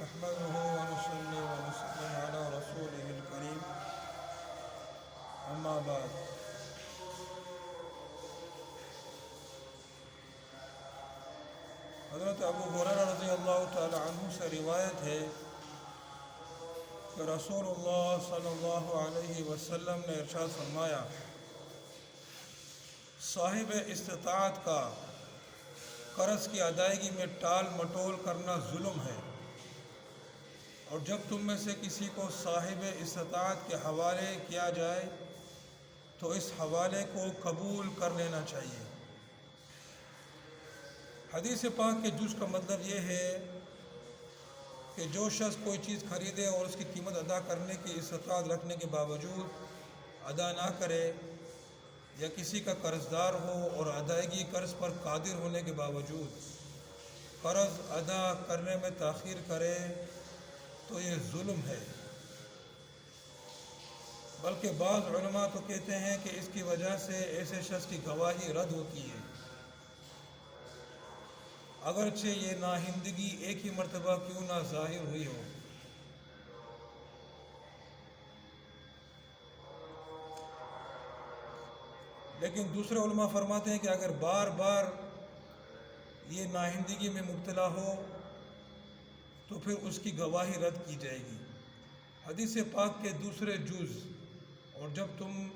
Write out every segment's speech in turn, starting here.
نحمده ونصلي ونسلم على رسوله الكريم اما بعد حضرت ابو ہریرہ رضی اللہ تعالی عنہ سے روایت ہے کہ رسول اللہ صلی اللہ علیہ وسلم نے ارشاد فرمایا، صاحب استطاعت کا قرض کی ادائیگی میں ٹال مٹول کرنا ظلم ہے، اور جب تم میں سے کسی کو صاحب استطاعت کے حوالے کیا جائے تو اس حوالے کو قبول کر لینا چاہیے۔ حدیث پاک کے جز کا مطلب یہ ہے کہ جو شخص کوئی چیز خریدے اور اس کی قیمت ادا کرنے کی استطاعت رکھنے کے باوجود ادا نہ کرے، یا کسی کا قرض دار ہو اور ادائیگی قرض پر قادر ہونے کے باوجود قرض ادا کرنے میں تاخیر کرے تو یہ ظلم ہے۔ بلکہ بعض علماء تو کہتے ہیں کہ اس کی وجہ سے ایسے شخص کی گواہی رد ہوتی ہے، اگرچہ یہ ناہندگی ایک ہی مرتبہ کیوں نہ ظاہر ہوئی ہو۔ لیکن دوسرے علماء فرماتے ہیں کہ اگر بار بار یہ ناہندگی میں مبتلا ہو تو پھر اس کی گواہی رد کی جائے گی۔ حدیث پاک کے دوسرے جز، اور جب تم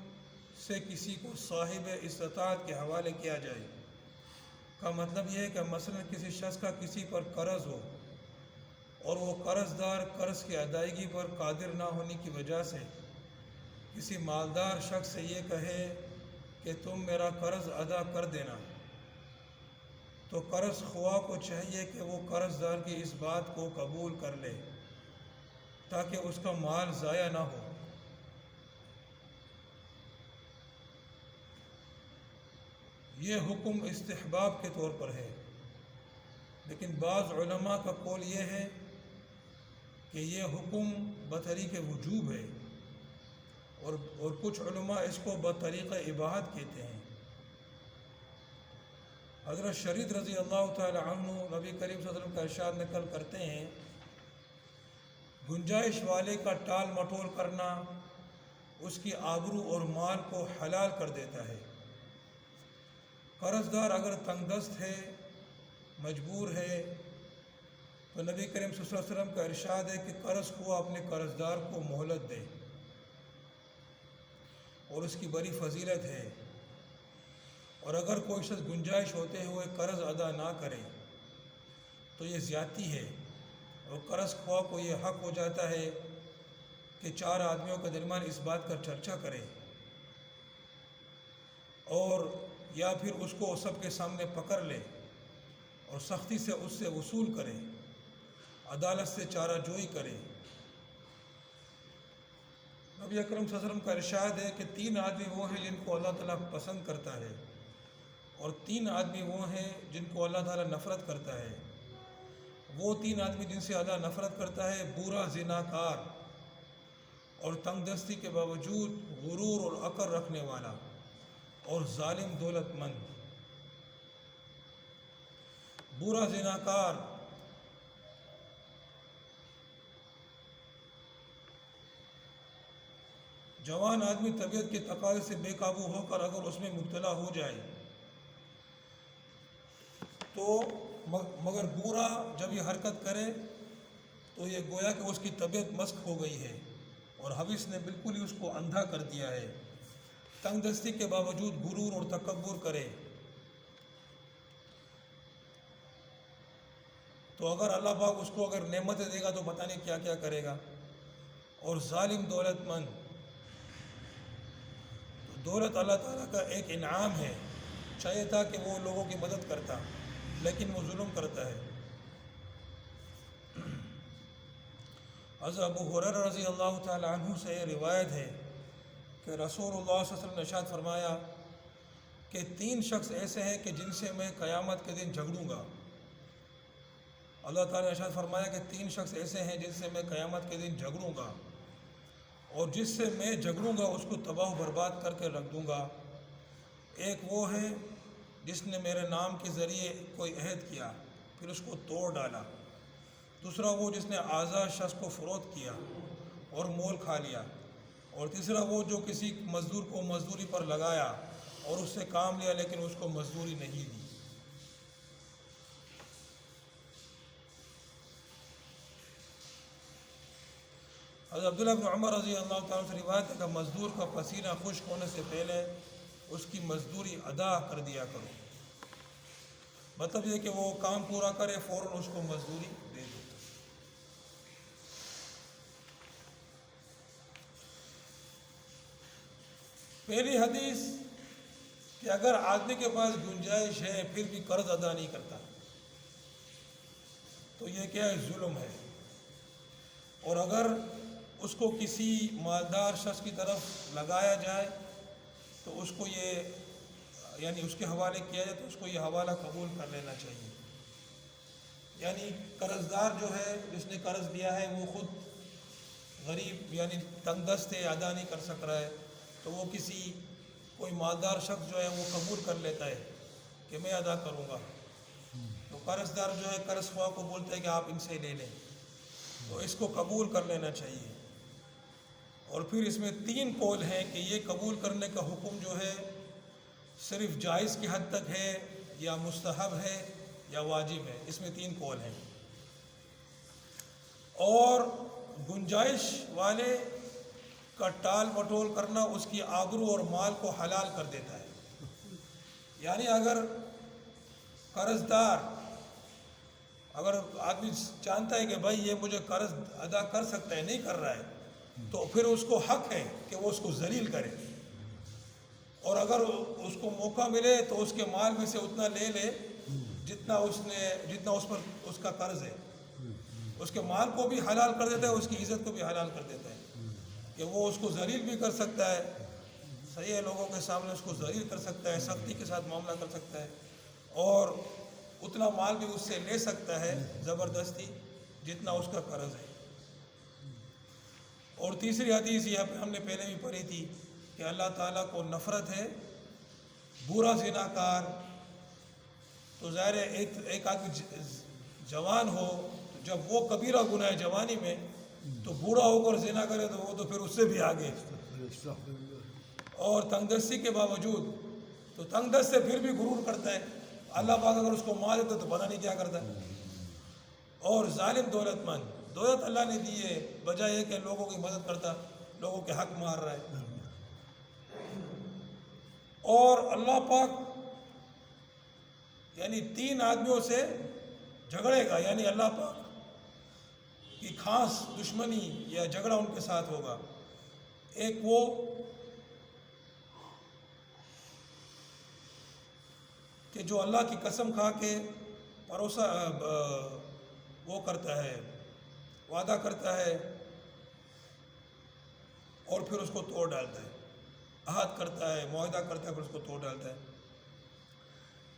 سے کسی کو صاحب استطاعت کے حوالے کیا جائے، کا مطلب یہ ہے کہ مثلا کسی شخص کا کسی پر قرض ہو اور وہ قرض دار قرض کی ادائیگی پر قادر نہ ہونے کی وجہ سے کسی مالدار شخص سے یہ کہے کہ تم میرا قرض ادا کر دینا، تو قرض خواہ کو چاہیے کہ وہ قرض دار کی اس بات کو قبول کر لے تاکہ اس کا مال ضائع نہ ہو۔ یہ حکم استحباب کے طور پر ہے، لیکن بعض علماء کا قول یہ ہے کہ یہ حکم بطریق وجوب ہے، اور کچھ علماء اس کو بطریق اباحت کہتے ہیں۔ حضرت شریف رضی اللہ تعالی عنہ نبی کریم صلی اللہ علیہ وسلم کا ارشاد نقل کرتے ہیں، گنجائش والے کا ٹال مٹول کرنا اس کی آبرو اور مال کو حلال کر دیتا ہے۔ قرض دار اگر تنگ دست ہے، مجبور ہے، تو نبی کریم صلی اللہ علیہ وسلم کا ارشاد ہے کہ قرض خواہ اپنے قرض دار کو مہلت دے، اور اس کی بڑی فضیلت ہے۔ اور اگر کوئی شخص گنجائش ہوتے ہوئے قرض ادا نہ کرے تو یہ زیادتی ہے، اور قرض خواہ کو یہ حق ہو جاتا ہے کہ چار آدمیوں کے درمیان اس بات کا چرچا کرے، اور یا پھر اس کو سب کے سامنے پکڑ لے اور سختی سے اس سے وصول کرے، عدالت سے چارہ جوئی کرے۔ نبی اکرم صلی اللہ علیہ وسلم کا ارشاد ہے کہ 3 آدمی وہ ہیں جن کو اللہ تعالیٰ پسند کرتا ہے، اور 3 آدمی وہ ہیں جن کو اللہ تعالیٰ نفرت کرتا ہے۔ وہ 3 آدمی جن سے اللہ نفرت کرتا ہے: برا زناکار، اور تنگ دستی کے باوجود غرور اور عقل رکھنے والا، اور ظالم دولت مند۔ برا زناکار جوان آدمی طبیعت کے تقاضے سے بے قابو ہو کر اگر اس میں مبتلا ہو جائے تو، مگر برا جب یہ حرکت کرے تو یہ گویا کہ اس کی طبیعت مسخ ہو گئی ہے اور حوث نے بالکل ہی اس کو اندھا کر دیا ہے۔ تنگ دستی کے باوجود غرور اور تکبر کرے تو اگر اللہ پاک اس کو اگر نعمتیں دے گا تو پتہ نہیں کیا کیا کرے گا۔ اور ظالم دولت مند، دولت اللہ تعالیٰ کا ایک انعام ہے، چاہیے تھا کہ وہ لوگوں کی مدد کرتا، لیکن وہ ظلم کرتا ہے۔ حضرت ابو ہریرہ رضی اللہ تعالی عنہ سے یہ روایت ہے کہ رسول اللہ صلی اللہ علیہ وسلم نے ارشاد فرمایا کہ 3 شخص ایسے ہیں کہ جن سے میں قیامت کے دن جھگڑوں گا۔ اللہ تعالیٰ نے ارشاد فرمایا کہ 3 شخص ایسے ہیں جن سے میں قیامت کے دن جھگڑوں گا، اور جس سے میں جھگڑوں گا اس کو تباہ و برباد کر کے رکھ دوں گا۔ ایک وہ ہے جس نے میرے نام کے ذریعے کوئی عہد کیا پھر اس کو توڑ ڈالا، دوسرا وہ جس نے آزاد شخص کو فروخت کیا اور مول کھا لیا، اور تیسرا وہ جو کسی مزدور کو مزدوری پر لگایا اور اس سے کام لیا لیکن اس کو مزدوری نہیں دی۔ حضرت عبداللہ بن عمر رضی اللہ تعالیٰ سے روایت ہے کہ مزدور کا پسینہ خشک ہونے سے پہلے اس کی مزدوری ادا کر دیا کرو، مطلب یہ کہ وہ کام پورا کرے فوراً اس کو مزدوری دے دو۔ پہلی حدیث کہ اگر آدمی کے پاس گنجائش ہے پھر بھی قرض ادا نہیں کرتا تو یہ کیا ہے؟ ظلم ہے۔ اور اگر اس کو کسی مالدار شخص کی طرف لگایا جائے تو اس کو یہ یعنی اس کے حوالے کیا جائے تو اس کو یہ حوالہ قبول کر لینا چاہیے۔ یعنی قرض دار جو ہے جس نے قرض لیا ہے وہ خود غریب یعنی تنگ دست ہے، ادا نہیں کر سک رہا ہے، تو وہ کوئی مالدار شخص جو ہے وہ قبول کر لیتا ہے کہ میں ادا کروں گا، تو قرض دار جو ہے قرض خواہ کو بولتا ہے کہ آپ ان سے لے لیں، تو اس کو قبول کر لینا چاہیے۔ اور پھر اس میں 3 قول ہیں کہ یہ قبول کرنے کا حکم جو ہے صرف جائز کی حد تک ہے یا مستحب ہے یا واجب ہے، اس میں 3 قول ہیں۔ اور گنجائش والے کا ٹال مٹول کرنا اس کی آبرو اور مال کو حلال کر دیتا ہے۔ یعنی اگر قرض دار اگر آدمی جانتا ہے کہ بھائی یہ مجھے قرض ادا کر سکتا ہے، نہیں کر رہا ہے، تو پھر اس کو حق ہے کہ وہ اس کو ذلیل کرے، اور اگر اس کو موقع ملے تو اس کے مال میں سے اتنا لے لے جتنا اس پر اس کا قرض ہے، اس کے مال کو بھی حلال کر دیتا ہے، اس کی عزت کو بھی حلال کر دیتا ہے کہ وہ اس کو ذلیل بھی کر سکتا ہے، صحیح ہے، لوگوں کے سامنے اس کو ذلیل کر سکتا ہے، سختی کے ساتھ معاملہ کر سکتا ہے، اور اتنا مال بھی اس سے لے سکتا ہے زبردستی جتنا اس کا قرض ہے۔ اور تیسری حدیث یہاں پہ ہم نے پہلے بھی پڑھی تھی کہ اللہ تعالیٰ کو نفرت ہے برا زنا کار، تو ظاہر ہے ایک آدمی جوان ہو جب وہ کبیرہ گناہ ہے جوانی میں، تو بوڑھا ہو کر زنا کرے تو وہ تو پھر اس سے بھی آگے، اور تنگ دستی کے باوجود، تو تنگ دست سے پھر بھی غرور کرتا ہے، اللہ پاک اگر اس کو مار دیتا تو پتہ نہیں کیا کرتا ہے۔ اور ظالم دولت مند، دولت اللہ نے دی ہے، بجائے یہ کہ لوگوں کی مدد کرتا لوگوں کے حق مار رہا ہے۔ اور اللہ پاک یعنی 3 آدمیوں سے جھگڑے گا، یعنی اللہ پاک کی خاص دشمنی یا جھگڑا ان کے ساتھ ہوگا۔ ایک وہ کہ جو اللہ کی قسم کھا کے بھروسہ وہ کرتا ہے، وعدہ کرتا ہے اور پھر اس کو توڑ ڈالتا ہے، عہد کرتا ہے، معاہدہ کرتا ہے، پھر اس کو توڑ ڈالتا ہے۔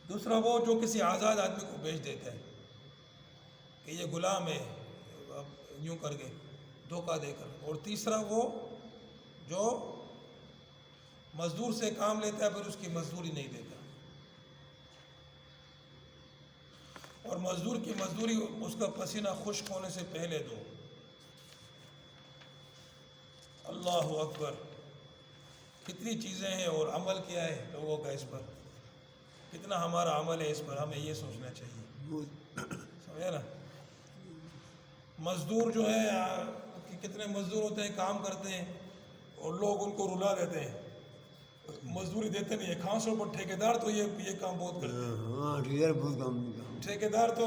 دوسرا وہ جو کسی آزاد آدمی کو بیچ دیتا ہے کہ یہ غلام ہے، یوں کر کے دھوکہ دے کر۔ اور تیسرا وہ جو مزدور سے کام لیتا ہے پھر اس کی مزدوری نہیں دیتا، اور مزدور کی مزدوری اس کا پسینہ خشک ہونے سے پہلے دو۔ اللہ اکبر، کتنی چیزیں ہیں، اور عمل کیا ہے لوگوں کا اس پر، کتنا ہمارا عمل ہے اس پر، ہمیں یہ سوچنا چاہیے، سمجھے نا۔ مزدور جو ہے کتنے مزدور ہوتے ہیں، کام کرتے ہیں اور لوگ ان کو رلا دیتے ہیں، مزدوری دیتے نہیں ہے، خاص طور پر ٹھیکیدار تو یہ کام بہت کرتے ہیں، بہت کام ٹھیکیدار تو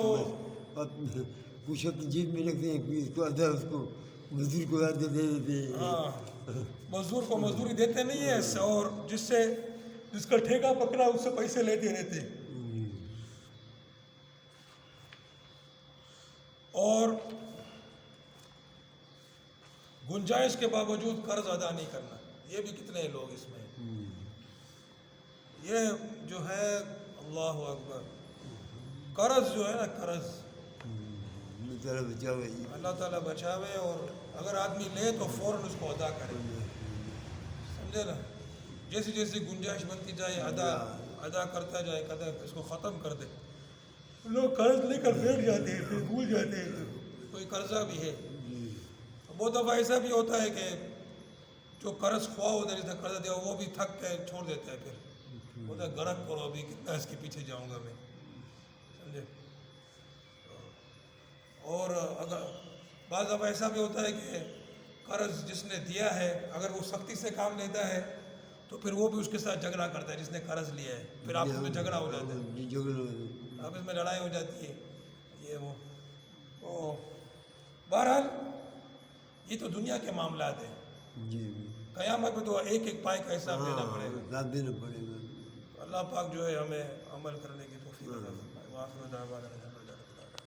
کچھ اپنی جیب میں رکھتے ہیں، اس کو آدھا اس کو مزدور کو دے دیتے ہیں۔ ہاں، مزدور کو مزدوری دیتے نہیں ہے، اور جس کا ٹھیکہ پکڑا اس سے پیسے لیتے رہتے ہیں۔ اور گنجائش کے باوجود قرض ادا نہیں کرنا، یہ بھی کتنے لوگ اس میں، یہ جو ہے اللہ اکبر، قرض جو ہے نا، قرض اللہ تعالیٰ بچاوے، اور اگر آدمی لے تو فوراً اس کو ادا کرے، سمجھے نا، جیسی جیسی گنجائش بنتی جائے ادا کرتا جائے، اس کو ختم کر دے۔ لوگ قرض لے کر بیٹھ جاتے ہیں، پھر بھول جاتے ہیں، کوئی قرضہ بھی ہے. جی بہت دفعہ ایسا بھی ہوتا ہے کہ جو قرض خواہ ہوتا ہے جس نے قرض دیا وہ بھی تھک کے چھوڑ دیتا ہے. پھر بولتا ہے غرق کرو ابھی کتنا اس کے پیچھے جاؤں گا میں, سمجھے. اور اگر بعض دفعہ ایسا بھی ہوتا ہے کہ قرض جس نے دیا ہے اگر وہ سختی سے کام لیتا ہے تو پھر وہ بھی اس کے ساتھ جھگڑا کرتا ہے جس نے قرض لیا ہے. پھر آپس میں جھگڑا ہو جاتا ہے, جی جھگڑا آپس میں لڑائی ہو جاتی ہے. یہ وہ تو بہرحال یہ تو دنیا کے معاملات ہیں. جی قیامت میں تو ایک ایک پائے کا حساب دینا پڑے گا. حساب دینا پڑے گا. اللہ پاک جو ہے ہمیں عمل کرنے کی توفیق عطا فرمائے. وآخر دعوانا